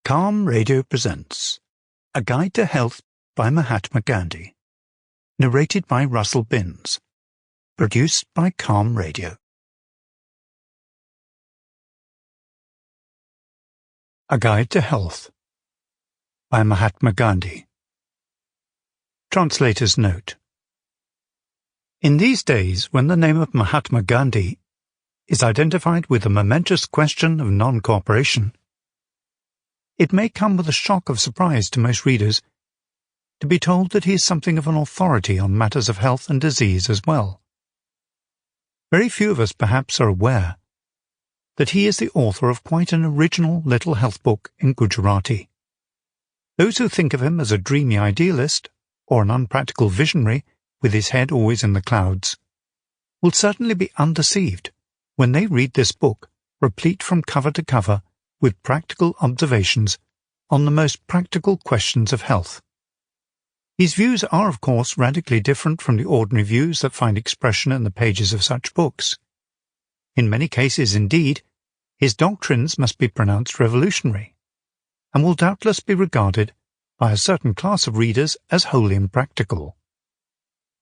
Calm Radio presents A Guide to Health by Mahatma Gandhi, narrated by Russell Binns, produced by Calm Radio. A Guide to Health by Mahatma Gandhi. Translator's Note. In these days, when the name of Mahatma Gandhi is identified with the momentous question of non-cooperation, it may come with a shock of surprise to most readers to be told that he is something of an authority on matters of health and disease as well. Very few of us perhaps are aware that he is the author of quite an original little health book in Gujarati. Those who think of him as a dreamy idealist or an unpractical visionary with his head always in the clouds will certainly be undeceived when they read this book replete from cover to cover with practical observations on the most practical questions of health. His views are, of course, radically different from the ordinary views that find expression in the pages of such books. In many cases, indeed, his doctrines must be pronounced revolutionary, and will doubtless be regarded by a certain class of readers as wholly impractical.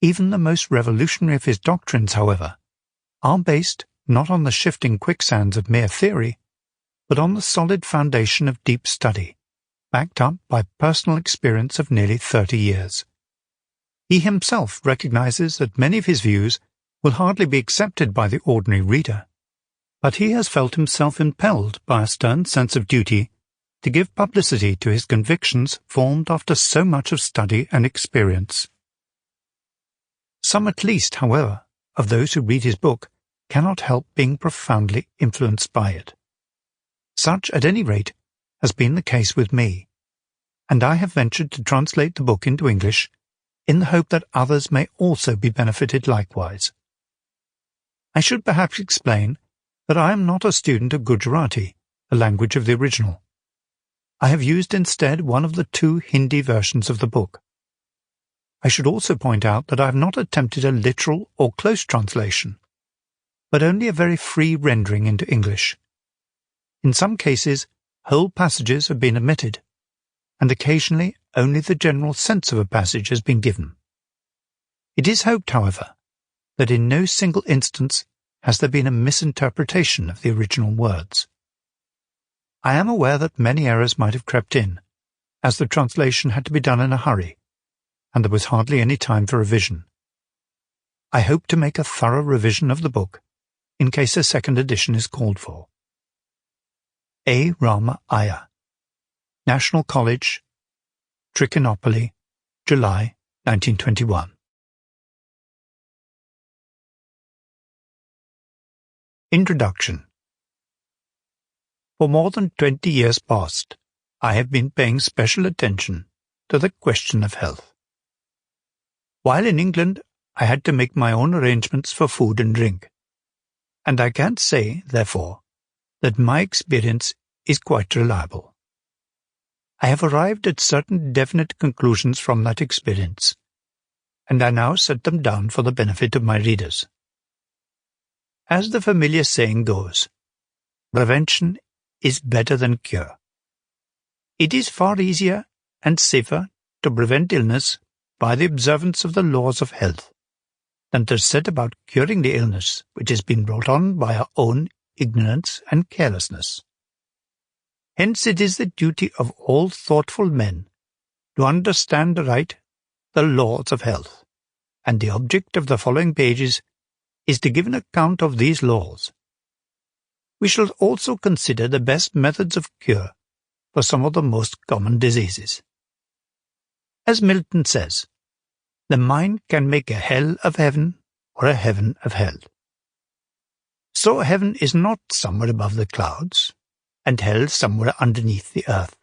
Even the most revolutionary of his doctrines, however, are based not on the shifting quicksands of mere theory, but on the solid foundation of deep study, backed up by personal experience of nearly 30 years. He himself recognizes that many of his views will hardly be accepted by the ordinary reader, but he has felt himself impelled by a stern sense of duty to give publicity to his convictions formed after so much of study and experience. Some at least, however, of those who read his book cannot help being profoundly influenced by it. Such, at any rate, has been the case with me, and I have ventured to translate the book into English in the hope that others may also be benefited likewise. I should perhaps explain that I am not a student of Gujarati, the language of the original. I have used instead one of the two Hindi versions of the book. I should also point out that I have not attempted a literal or close translation, but only a very free rendering into English. In some cases, whole passages have been omitted, and occasionally only the general sense of a passage has been given. It is hoped, however, that in no single instance has there been a misinterpretation of the original words. I am aware that many errors might have crept in, as the translation had to be done in a hurry, and there was hardly any time for revision. I hope to make a thorough revision of the book, in case a second edition is called for. A. Rama Iyer, National College, Trichinopoly, July 1921. Introduction. For more than 20 years past, I have been paying special attention to the question of health. While in England, I had to make my own arrangements for food and drink, and I can't say, therefore, that my experience is quite reliable. I have arrived at certain definite conclusions from that experience, and I now set them down for the benefit of my readers. As the familiar saying goes, prevention is better than cure. It is far easier and safer to prevent illness by the observance of the laws of health than to set about curing the illness which has been brought on by our own ignorance and carelessness. Hence it is the duty of all thoughtful men to understand aright the laws of health, and the object of the following pages is to give an account of these laws. We shall also consider the best methods of cure for some of the most common diseases. As Milton says, the mind can make a hell of heaven or a heaven of hell. So heaven is not somewhere above the clouds, and hell somewhere underneath the earth.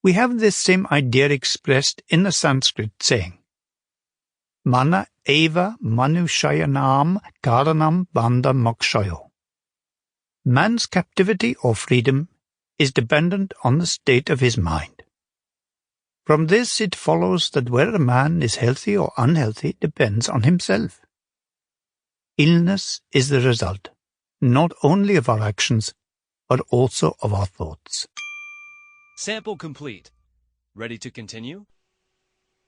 We have this same idea expressed in the Sanskrit saying, Mana eva manushayanam karanam bandha mokshayo. Man's captivity or freedom is dependent on the state of his mind. From this it follows that whether a man is healthy or unhealthy depends on himself. Illness is the result, not only of our actions, but also of our thoughts. Sample complete. Ready to continue?